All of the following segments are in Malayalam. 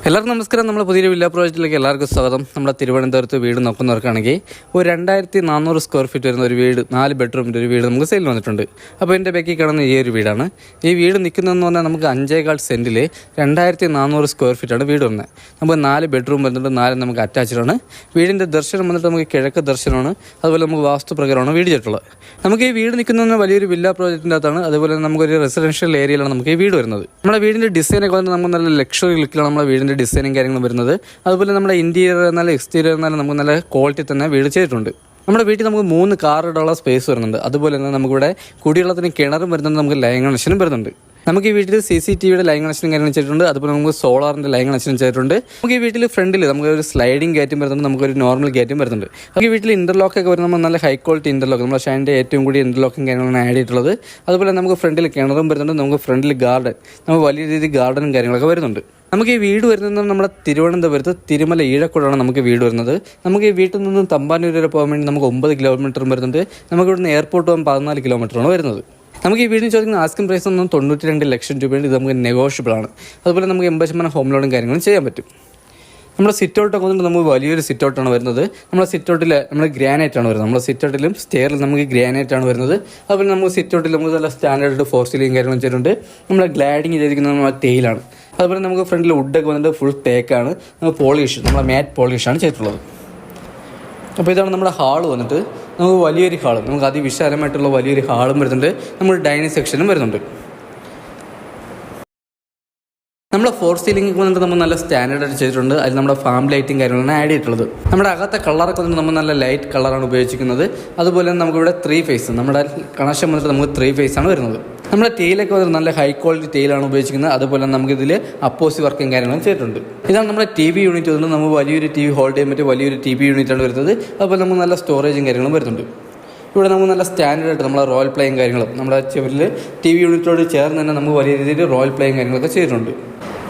എല്ലാവർക്കും നമസ്കാരം. നമ്മുടെ പുതിയൊരു വില്ല പ്രോജക്റ്റിലേക്ക് എല്ലാവർക്കും സ്വാഗതം. നമ്മുടെ തിരുവനന്തപുരത്ത് വീട് നോക്കുന്നവർക്കാണെങ്കിൽ ഒരു 2400 സ്ക്വയർ ഫീറ്റ് വരുന്ന ഒരു വീട്, 4 ബെഡ്റൂമിൻ്റെ ഒരു വീട് നമുക്ക് സെയിൽ വന്നിട്ടുണ്ട്. അപ്പോൾ എൻ്റെ ബാക്കിൽ കാണുന്ന ഈ ഒരു വീടാണ്. ഈ വീട് നിൽക്കുന്നതെന്ന് പറഞ്ഞാൽ നമുക്ക് 5.25 സെൻറ്റിൽ 2400 സ്ക്വയർ ഫീറ്റാണ് വീട് വരുന്നത്. നമുക്ക് 4 ബെഡ്റൂം വരുന്നുണ്ട്, 4 നമുക്ക് അറ്റാച്ച്ഡാണ്. വീടിൻ്റെ ദർശനം വന്നിട്ട് നമുക്ക് കിഴക്ക് ദർശനമാണ്. അതുപോലെ നമുക്ക് വാസ്തുപ്രകാരമാണ് വീട് ചെയ്തിട്ടുള്ളത്. നമുക്ക് ഈ വീട് നിൽക്കുന്ന വലിയൊരു വില്ല പ്രോജക്റ്റിൻ്റെ അകത്താണ്. അതുപോലെ നമുക്കൊരു റെസിഡൻഷ്യൽ ഏരിയയിലാണ് നമുക്ക് ഈ വീട് വരുന്നത്. നമ്മുടെ വീടിൻ്റെ ഡിസൈനൊക്കെ വന്നിട്ട് നമുക്ക് നല്ല ലക്ഷറി ലുക്കിലാണ് നമ്മുടെ വീടിൻ്റെ ഡിസൈനും കാര്യങ്ങളും വരുന്നത്. അതുപോലെ നമ്മുടെ ഇന്റീരിയർ എന്നാലും എക്സ്റ്റീരിയർ എന്നാലും നമുക്ക് നല്ല ക്വാളിറ്റി തന്നെ വീട് ചെയ്തിട്ടുണ്ട്. നമ്മുടെ വീട്ടിൽ നമുക്ക് 3 കാർ ഇടാനുള്ള സ്പേസ് വരുന്നുണ്ട്. അതുപോലെ തന്നെ നമുക്കിവിടെ കുടിവെള്ളത്തിന് കിണറും വരുന്നുണ്ട്, നമുക്ക് ലൈൻ കണക്ഷനും വരുന്നുണ്ട്. നമുക്ക് ഈ വീട്ടിൽ CCTVയുടെ ലൈൻ കണക്ഷനും കാര്യങ്ങളും ചെയ്തിട്ടുണ്ട്. അതുപോലെ നമുക്ക് സോളാറിൻ്റെ ലൈൻ കണക്ഷനും ചെയ്തിട്ടുണ്ട്. നമുക്ക് ഈ വീട്ടിൽ ഫ്രണ്ടിൽ നമുക്ക് ഒരു സ്ലൈഡിങ് ഗേറ്റും വരുന്നുണ്ട്, നമുക്കൊരു നോർമൽ ഗേറ്റും വരുന്നുണ്ട്. നമുക്ക് ഈ വീട്ടിൽ ഇന്റർലോക്ക് ഒക്കെ വരുന്നത് നമ്മൾ നല്ല ഹൈ ക്വാളിറ്റി ഇന്റർലോക്ക്, നമ്മുടെ ഷൈൻ്റെ ഏറ്റവും കൂടി ഇന്റർലോക്കും കാര്യങ്ങളാണ് ആഡ് ചെയ്തിട്ടുള്ളത്. അതുപോലെ നമുക്ക് ഫ്രണ്ടിൽ കിണറും വരുന്നുണ്ട്, നമുക്ക് ഫ്രണ്ടിൽ ഗാർഡൻ, നമുക്ക് വലിയ രീതിയിൽ ഗാർഡനും കാര്യങ്ങളൊക്കെ വരുന്നുണ്ട്. നമുക്ക് ഈ വീട് വരുന്നത് നമ്മുടെ തിരുവനന്തപുരത്ത് തിരുമല ഈഴക്കുടാണ് നമുക്ക് വീട് വരുന്നത്. നമുക്ക് ഈ വീട്ടിൽ നിന്നും തമ്പാനൂർ വരെ പോകാൻ വേണ്ടി നമുക്ക് 9 കിലോമീറ്ററും വരുന്നുണ്ട്. നമുക്ക് ഇവിടുന്ന് എയർപോർട്ട് പോകാൻ 14 കിലോമീറ്ററാണ് വരുന്നത്. നമുക്ക് ഈ വീടിന് ചോദിക്കുന്ന ആസ്കിംഗ് പ്രൈസ് ഒന്നും 92 ലക്ഷം രൂപയാണ്. ഇത് നമുക്ക് നെഗോഷ്യബിൾ ആണ്. അതുപോലെ നമുക്ക് 80% ഹോം ലോണും കാര്യങ്ങളും ചെയ്യാൻ പറ്റും. നമ്മുടെ സിറ്റൗട്ടൊക്കെ വന്നിട്ട് നമുക്ക് വലിയൊരു സിറ്റൗട്ടാണ് വരുന്നത്. നമ്മുടെ സിറ്റൗട്ടിൽ നമ്മൾ ഗ്രാനൈറ്റ് ആണ് വരുന്നത്. നമ്മുടെ സിറ്റൗട്ടിലും സ്റ്റെയറിലും നമുക്ക് ഗ്രാനൈറ്റ് ആണ് വരുന്നത്. അതുപോലെ നമുക്ക് സിറ്റൗട്ടിൽ നമുക്ക് നല്ല സ്റ്റാൻഡേർഡ് ഫോർ സീലിംഗ് കാര്യങ്ങളും ചെയ്തിട്ടുണ്ട്. നമ്മുടെ ഗ്ലാഡിങ് ചെയ്തിരിക്കുന്നത് നമ്മുടെ ടെയിലാണ്. അതുപോലെ നമുക്ക് ഫ്രണ്ടിൽ വുഡൊക്കെ വന്നിട്ട് ഫുൾ തേക്കാണ്. നമുക്ക് പോളിഷ്, നമ്മുടെ മാറ്റ് പോളിഷാണ് ചെയ്തിട്ടുള്ളത്. അപ്പോൾ ഇതാണ് നമ്മുടെ ഹാള് വന്നിട്ട്. നമുക്ക് വലിയൊരു ഹാള്, നമുക്ക് അതിവിശാലമായിട്ടുള്ള വലിയൊരു ഹാളും വരുന്നുണ്ട്. നമ്മൾ ഡൈനിങ് സെക്ഷനും വരുന്നുണ്ട്. നമ്മുടെ ഫോർ സീലിംഗ് വന്നിട്ട് നമ്മൾ നല്ല സ്റ്റാൻഡേർഡ് ചെയ്തിട്ടുണ്ട്. അതിൽ നമ്മുടെ ഫാം ലൈറ്റും കാര്യങ്ങളാണ് ആഡ് ചെയ്തിട്ടുള്ളത്. നമ്മുടെ അകത്തെ കളറൊക്കെ വന്നിട്ട് നമ്മൾ നല്ല ലൈറ്റ് കളറാണ് ഉപയോഗിച്ചിരിക്കുന്നത്. അതുപോലെ തന്നെ നമുക്കിവിടെ 3 ഫേസ്, നമ്മുടെ കണക്ഷൻ വന്നിട്ട് നമുക്ക് 3 ഫേസ് ആണ് വരുന്നത്. നമ്മുടെ ടെയിലൊക്കെ വന്നിട്ട് നല്ല ഹൈ ക്വാളിറ്റി ടെയിലാണ് ഉപയോഗിച്ചിരിക്കുന്നത്. അതുപോലെ നമുക്കിതിൽ അപ്പോസി വർക്കും കാര്യങ്ങളും ചെയ്തിട്ടുണ്ട്. ഇതാണ് നമ്മുടെ TV യൂണിറ്റ് വന്നിട്ട് നമുക്ക് വലിയൊരു TV ഹോൾഡ് ചെയ്യാൻ പറ്റിയ വലിയൊരു TV യൂണിറ്റാണ് വരുന്നത്. അതുപോലെ നമുക്ക് നല്ല സ്റ്റോറേജും കാര്യങ്ങളും വരുന്നുണ്ട്. ഇവിടെ നമുക്ക് നല്ല സ്റ്റാൻഡേർഡ് നമ്മളെ റോയൽ പ്ലേയും കാര്യങ്ങളും നമ്മുടെ ചെവിൽ TV യൂണിറ്റോട് ചേർന്ന് തന്നെ നമുക്ക് വലിയ രീതിയിൽ റോയൽ പ്ലേയും കാര്യങ്ങളൊക്കെ ചെയ്തിട്ടുണ്ട്.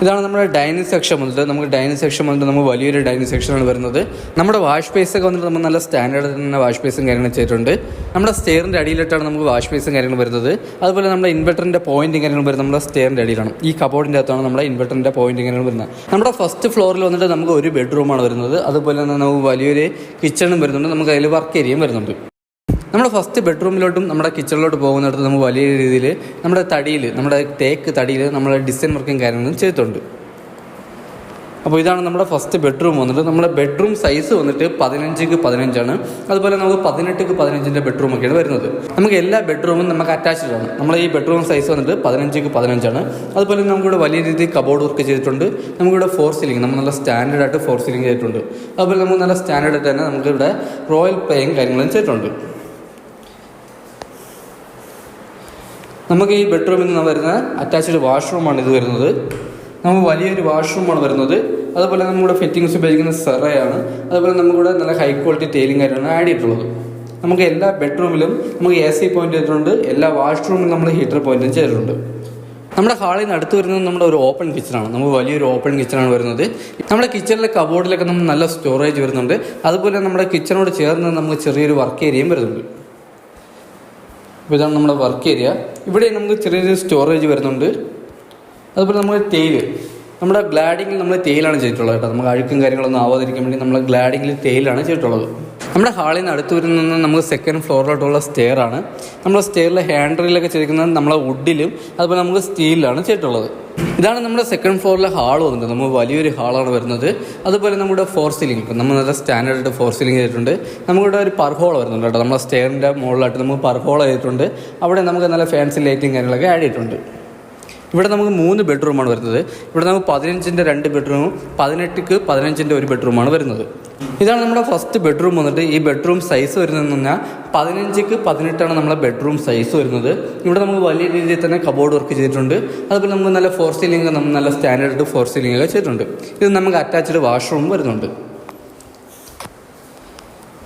ഇതാണ് നമ്മുടെ ഡൈനിങ് സെക്ഷൻ വന്നിട്ട്. നമുക്ക് ഡൈനിങ് സെക്ഷൻ വന്നിട്ട് നമുക്ക് വലിയൊരു ഡൈനിങ് സെക്ഷനാണ് വരുന്നത്. നമ്മുടെ വാഷ് ബേസൊക്കെ വന്നിട്ട് നമ്മൾ നല്ല സ്റ്റാൻഡേർഡ് തന്നെ വാഷ് ബേസും കാര്യങ്ങളും ചെയ്തിട്ടുണ്ട്. നമ്മുടെ സ്റ്റെയറിൻ്റെ അടിയിലിട്ടാണ് നമുക്ക് വാഷ് ബേസും കാര്യങ്ങളും വരുന്നത്. അതുപോലെ നമ്മുടെ ഇൻവെർട്ടറിൻ്റെ പോയിന്റും കാര്യങ്ങളും വരുന്നത് നമ്മുടെ സ്റ്റെയറിൻ്റെ അടിയിലാണ്. ഈ കബോർഡിൻ്റെ അകത്താണ് നമ്മുടെ ഇൻവെർട്ടറിൻ്റെ പോയിന്റും കാര്യങ്ങളും വരുന്നത്. നമ്മുടെ ഫസ്റ്റ് ഫ്ലോറിൽ വന്നിട്ട് നമുക്ക് ഒരു ബെഡ്റൂമാണ് വരുന്നത്. അതുപോലെ തന്നെ നമുക്ക് വലിയൊരു കിച്ചണും വരുന്നുണ്ട്. നമുക്ക് അതിൽ വർക്ക് ഏരിയയും വരുന്നുണ്ട്. നമ്മുടെ ഫസ്റ്റ് ബെഡ്റൂമിലോട്ടും നമ്മുടെ കിച്ചണിലോട്ട് പോകുന്നിടത്ത് നമുക്ക് വലിയ രീതിയിൽ നമ്മുടെ തടിയിൽ, നമ്മുടെ തേക്ക് തടിയിൽ നമ്മുടെ ഡിസൈൻ വർക്കും കാര്യങ്ങളും ചെയ്തിട്ടുണ്ട്. അപ്പോൾ ഇതാണ് നമ്മുടെ ഫസ്റ്റ് ബെഡ്റൂം വന്നിട്ട്. നമ്മുടെ ബെഡ്റൂം സൈസ് വന്നിട്ട് 15x15 അതുപോലെ നമുക്ക് 18x15 ബെഡ്റൂമൊക്കെയാണ് വരുന്നത്. നമുക്ക് എല്ലാ ബെഡ്റൂമും നമുക്ക് അറ്റാച്ച്ഡ് ആണ്. നമ്മുടെ ഈ ബെഡ്റൂം സൈസ് വന്നിട്ട് 15x15. അതുപോലെ നമുക്കിവിടെ വലിയ രീതിയിൽ കബോർഡ് വർക്ക് ചെയ്തിട്ടുണ്ട്. നമുക്കിവിടെ ഫോർ സീലിംഗ്, നമ്മൾ നല്ല സ്റ്റാൻഡേർഡ് ആയിട്ട് ഫോർ സീലിംഗ് ചെയ്തിട്ടുണ്ട്. അതുപോലെ നമുക്ക് നല്ല സ്റ്റാൻഡേർഡ് ആയിട്ട് തന്നെ നമുക്കിവിടെ റോയൽ പ്ലേയും കാര്യങ്ങളും ചെയ്തിട്ടുണ്ട്. നമുക്ക് ഈ ബെഡ്റൂമിൽ നിന്ന് വരുന്ന അറ്റാച്ച്ഡ് വാഷ്റൂമാണ് ഇത് വരുന്നത്. നമുക്ക് വലിയൊരു വാഷ്റൂമാണ് വരുന്നത്. അതുപോലെ നമ്മുടെ ഫിറ്റിങ്സ് ഉപയോഗിക്കുന്ന സെറയാണ്. അതുപോലെ നമുക്കിവിടെ നല്ല ഹൈ ക്വാളിറ്റി ടൈലിംഗ് കാര്യമാണ് ആഡ് ചെയ്തിട്ടുള്ളത്. നമുക്ക് എല്ലാ ബെഡ്റൂമിലും നമുക്ക് AC പോയിന്റ് ചെയ്തിട്ടുണ്ട്. എല്ലാ വാഷ്റൂമിലും നമ്മൾ ഹീറ്റർ പോയിന്റും ചെയ്തിട്ടുണ്ട്. നമ്മുടെ ഹാളിൽ നിന്ന് അടുത്ത് വരുന്നത് നമ്മുടെ ഒരു ഓപ്പൺ കിച്ചണാണ്. നമുക്ക് വലിയൊരു ഓപ്പൺ കിച്ചണാണ് വരുന്നത്. നമ്മുടെ കിച്ചണിലെ കബോർഡിലൊക്കെ നമുക്ക് നല്ല സ്റ്റോറേജ് വരുന്നുണ്ട്. അതുപോലെ നമ്മുടെ കിച്ചണോട് ചേർന്ന് നമുക്ക് ചെറിയൊരു വർക്ക് ഏരിയയും വരുന്നുണ്ട്. അപ്പോൾ ഇതാണ് നമ്മുടെ വർക്ക് ഏരിയ. ഇവിടെ നമുക്ക് ചെറിയൊരു സ്റ്റോറേജ് വരുന്നുണ്ട്. അതുപോലെ നമ്മൾ ടെയില്, നമ്മുടെ ഗ്ലാഡിങ്ങിൽ നമ്മൾ ടെയിലാണ് ചെയ്തിട്ടുള്ളത് കേട്ടോ. നമുക്ക് അഴുക്കും കാര്യങ്ങളൊന്നും ആവാതിരിക്കാൻ വേണ്ടി നമ്മൾ ഗ്ലാഡിങ്ങിൽ ടെയിലാണ് ചെയ്തിട്ടുള്ളത്. നമ്മുടെ ഹാളിൽ നിന്ന് അടുത്ത് വരുന്നത് നമുക്ക് സെക്കൻഡ് ഫ്ലോറിലോട്ടുള്ള സ്റ്റെയർ ആണ്. നമ്മുടെ സ്റ്റെയറിലെ ഹാൻഡിലൊക്കെ ചെയ്തിരിക്കുന്നത് നമ്മളെ വുഡിലും അതുപോലെ നമുക്ക് സ്റ്റീലിലാണ് ചെയ്തിട്ടുള്ളത്. ഇതാണ് നമ്മുടെ സെക്കൻഡ് ഫ്ലോറിലെ ഹാൾ വന്നിട്ട്. നമ്മൾ വലിയൊരു ഹാളാണ് വരുന്നത്. അതുപോലെ നമ്മുടെ ഫോർ സീലിംഗ്, നമ്മൾ നല്ല സ്റ്റാൻഡേർഡ് ഫോർ സീലിംഗ് ചെയ്തിട്ടുണ്ട്. നമുക്കിവിടെ ഒരു പർഹോൾ വരുന്നുണ്ട് കേട്ടോ. നമ്മുടെ സ്റ്റെയറിൻ്റെ മുകളിലായിട്ട് നമുക്ക് പർഹോൾ ചെയ്തിട്ടുണ്ട്. അവിടെ നമുക്ക് നല്ല ഫാൻസി ലൈറ്റും കാര്യങ്ങളൊക്കെ ആഡ് ചെയ്തിട്ടുണ്ട്. ഇവിടെ നമുക്ക് 3 ബെഡ്റൂമാണ് വരുന്നത്. ഇവിടെ നമുക്ക് 15ൻ്റെ 2 ബെഡ്റൂമും 18x15 ഒരു ബെഡ്റൂമാണ് വരുന്നത്. ഇതാണ് നമ്മുടെ ഫസ്റ്റ് ബെഡ്റൂം വന്നിട്ട്. ഈ ബെഡ്റൂം സൈസ് വരുന്നതെന്ന് പറഞ്ഞാൽ 15x18 നമ്മളെ ബെഡ്റൂം സൈസ് വരുന്നത്. ഇവിടെ നമുക്ക് വലിയ രീതിയിൽ തന്നെ കബോർഡ് വർക്ക് ചെയ്തിട്ടുണ്ട്. അതുപോലെ നമുക്ക് നല്ല ഫോർ സീലിംഗ്, നമ്മൾ നല്ല സ്റ്റാൻഡേർഡ് ഫോർ സീലിംഗ് ഒക്കെ ചെയ്തിട്ടുണ്ട്. ഇത് നമുക്ക് അറ്റാച്ച്ഡ് വാഷ്റൂം വരുന്നുണ്ട്.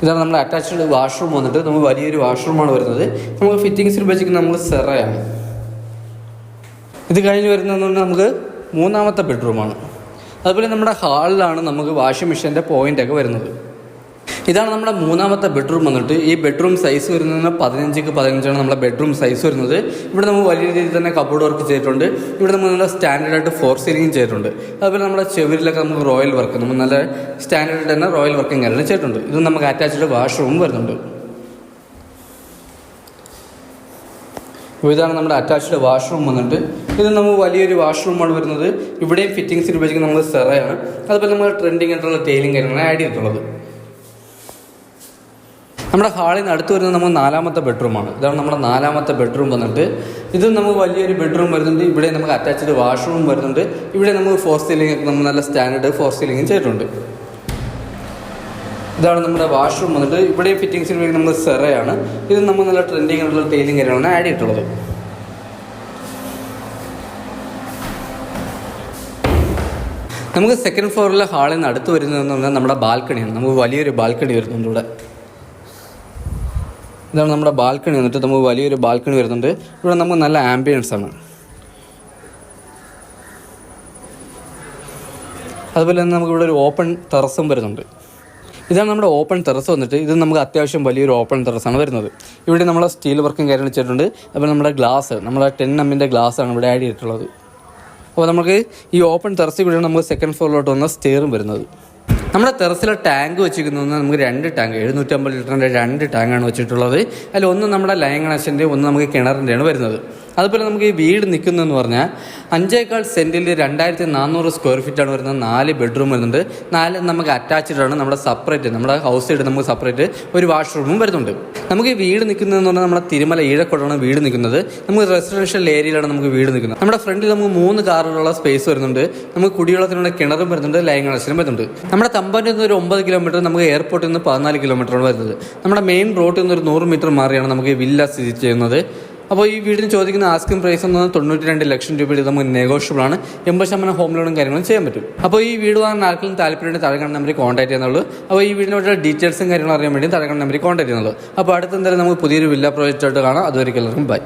ഇതാണ് നമ്മുടെ അറ്റാച്ച്ഡ് വാഷ്റൂം വന്നിട്ട്. നമുക്ക് വലിയൊരു വാഷ്റൂമാണ് വരുന്നത്. നമുക്ക് ഫിറ്റിങ്സിൽ ഉപയോഗിക്കുന്ന നമ്മൾ സെറയാണ്. ഇത് കഴിഞ്ഞ് വരുന്നതെന്ന് നമുക്ക് 3ാമത്തെ ബെഡ്റൂമാണ്. അതുപോലെ നമ്മുടെ ഹാളിലാണ് നമുക്ക് വാഷിംഗ് മെഷീൻ്റെ പോയിൻ്റൊക്കെ വരുന്നത്. ഇതാണ് നമ്മുടെ മൂന്നാമത്തെ ബെഡ്റൂം വന്നിട്ട്. ഈ ബെഡ്റൂം സൈസ് വരുന്നത് 15x15 നമ്മുടെ ബെഡ്റൂം സൈസ് വരുന്നത്. ഇവിടെ നമ്മൾ വലിയ രീതിയിൽ തന്നെ കബോർഡ് വർക്ക് ചെയ്തിട്ടുണ്ട്. ഇവിടെ നമ്മൾ നല്ല സ്റ്റാൻഡേർഡ് ആയിട്ട് ഫോർ സീലിംഗ് ചെയ്തിട്ടുണ്ട്. അതുപോലെ നമ്മുടെ ചെവിരിലൊക്കെ നമുക്ക് റോയൽ വർക്ക്, നമ്മൾ നല്ല സ്റ്റാൻഡേർഡ് തന്നെ റോയൽ വർക്കും കാര്യങ്ങൾ ചെയ്തിട്ടുണ്ട്. ഇത് നമുക്ക് അറ്റാച്ച്ഡ് വാഷ്റൂം വരുന്നുണ്ട്. ഇതാണ് നമ്മുടെ അറ്റാച്ച്ഡ് വാഷ്റൂം വന്നിട്ട്. ഇത് നമുക്ക് വലിയൊരു വാഷ്റൂമാണ് വരുന്നത്. ഇവിടെയും ഫിറ്റിംഗ്സിന് ഉപയോഗിക്കുന്നത് നമ്മൾ സെറയാണ്. അതുപോലെ നമ്മൾ ട്രെൻഡിങ് ആയിട്ടുള്ള ടൈലിംഗ് കാര്യങ്ങളാണ് ആഡ് ചെയ്തിട്ടുള്ളത്. നമ്മുടെ ഹാളിൽ നിന്ന് അടുത്ത് വരുന്നത് നമ്മൾ നാലാമത്തെ ബെഡ്റൂമാണ്. ഇതാണ് നമ്മുടെ നാലാമത്തെ ബെഡ്റൂം വന്നിട്ട്. ഇത് നമുക്ക് വലിയൊരു ബെഡ്റൂം വരുന്നുണ്ട്. ഇവിടെ നമുക്ക് അറ്റാച്ച്ഡ് വാഷ്റൂം വരുന്നുണ്ട്. ഇവിടെ നമുക്ക് ഫോർ സീലിംഗ് ഒക്കെ നമ്മൾ നല്ല സ്റ്റാൻഡേർഡ് ഫോർ സീലിംഗ് ചെയ്തിട്ടുണ്ട്. ഇതാണ് നമ്മുടെ വാഷ്റൂം വന്നിട്ട്. ഇവിടെയും ഫിറ്റിംഗ്സിന് വേണ്ടി നമ്മൾ സെറയാണ്. ഇത് നമ്മൾ നല്ല ട്രെൻഡിങ് ആയിട്ടുള്ള ടൈലിംഗ് കാര്യങ്ങളാണ് ആഡ് ചെയ്തിട്ടുള്ളത്. നമുക്ക് സെക്കൻഡ് ഫ്ലോറിലെ ഹാളിൽ നിന്ന് അടുത്ത് വരുന്നതെന്ന് പറഞ്ഞാൽ നമ്മുടെ ബാൽക്കണിയാണ്. നമുക്ക് വലിയൊരു ബാൽക്കണി വരുന്നുണ്ട് ഇവിടെ. ഇതാണ് നമ്മുടെ ബാൽക്കണി വന്നിട്ട്. നമുക്ക് വലിയൊരു ബാൽക്കണി വരുന്നുണ്ട്. ഇവിടെ നമുക്ക് നല്ല ആംബിയൻസ് ആണ്. അതുപോലെ തന്നെ നമുക്ക് ഇവിടെ ഒരു ഓപ്പൺ ടെറസും വരുന്നുണ്ട്. ഇതാണ് നമ്മുടെ ഓപ്പൺ ടെറസ് വന്നിട്ട്. ഇത് നമുക്ക് അത്യാവശ്യം വലിയൊരു ഓപ്പൺ ടെറസാണ് വരുന്നത്. ഇവിടെ നമ്മൾ സ്റ്റീൽ വർക്കും കാര്യങ്ങൾ ചെയ്തിട്ടുണ്ട്. അതുപോലെ നമ്മുടെ ഗ്ലാസ്, നമ്മുടെ 10mm ഗ്ലാസ്സാണ് ഇവിടെ ആഡ് ചെയ്തിട്ടുള്ളത്. അപ്പോൾ നമുക്ക് ഈ ഓപ്പൺ ടെറസിൽ കൂടെയാണ് നമുക്ക് സെക്കൻഡ് ഫ്ലോറിലോട്ട് വന്ന സ്റ്റെയറും വരുന്നത്. നമ്മുടെ ടെറസിലെ ടാങ്ക് വെച്ചിരിക്കുന്നത് നമുക്ക് 2 ടാങ്ക് 750 ലിറ്ററിൻ്റെ 2 ടാങ്കാണ് വെച്ചിട്ടുള്ളത്. അതിൽ ഒന്ന് നമ്മുടെ ലൈൻ കണക്ഷൻ്റെ, ഒന്ന് നമുക്ക് കിണറിൻ്റെയാണ് വരുന്നത്. അതുപോലെ നമുക്ക് ഈ വീട് നിൽക്കുന്നതെന്ന് പറഞ്ഞാൽ 5 സെൻറ്റിൽ 2400 സ്ക്വയർ ഫീറ്റാണ് വരുന്നത്. 4 ബെഡ്റൂം വരുന്നുണ്ട്. 4 നമുക്ക് അറ്റാച്ച്ഡാണ്. നമ്മുടെ സെപ്പറേറ്റ്, നമ്മുടെ ഹൗസ് സൈഡ് നമുക്ക് സെപ്പറേറ്റ് ഒരു വാഷ്റൂമും വരുന്നുണ്ട്. നമുക്ക് ഈ വീട് നിൽക്കുന്നതെന്ന് പറഞ്ഞാൽ നമ്മുടെ തിരുമല ഈഴക്കോടാണ് വീട് നിൽക്കുന്നത്. നമുക്ക് റെസിഡൻഷ്യൽ ഏരിയയിലാണ് നമുക്ക് വീട് നിൽക്കുന്നത്. നമ്മുടെ ഫ്രണ്ടിൽ നമുക്ക് 3 കാറുകളുള്ള സ്പേസ് വരുന്നുണ്ട്. നമുക്ക് കുടിവെള്ളത്തിനുള്ള കിണറും വരുന്നുണ്ട്, ലൈൻ കണക്ഷനും വരുന്നുണ്ട്. നമ്മുടെ തമ്പാനിൽ നിന്ന് ഒരു 9 കിലോമീറ്റർ, നമുക്ക് എയർപോർട്ടിൽ നിന്ന് 14 കിലോമീറ്ററാണ് വരുന്നത്. നമ്മുടെ മെയിൻ റോഡിൽ നിന്ന് ഒരു 100 മീറ്റർ മാറിയാണ് നമുക്ക് ഈ വില്ല സ്ഥിതി ചെയ്യുന്നത്. അപ്പോൾ ഈ വീടിന് ചോദിക്കുന്ന ആസ്കിംഗ് പ്രൈസ് എന്ന് 92 ലക്ഷം രൂപ. ഇത് നമുക്ക് നെഗോഷ്യബിൾ ആണ്. 80% ഹോം ലോണും കാര്യങ്ങളും ചെയ്യാൻ പറ്റും. അപ്പോൾ ഈ വീട് വാങ്ങാൻ ആർക്കെങ്കിലും താല്പര്യമുണ്ടെങ്കിൽ താഴെ കാണുന്ന നമ്പറിൽ കോൺടാക്ട് ചെയ്യുന്നുള്ളൂ. അപ്പോൾ ഈ വീടിനോട് ഡീറ്റെയിൽസും കാര്യങ്ങളും അറിയാൻ വേണ്ടി താഴെ കാണുന്ന നമ്പറിൽ കോൺടാക്ട് ചെയ്യുന്നുള്ളൂ. അപ്പോൾ അടുത്ത എന്തായാലും നമുക്ക് പുതിയൊരു വില്ല പ്രോജക്റ്റ് ആയിട്ട് കാണാം. അതുവരെ എല്ലാവർക്കും ബൈ.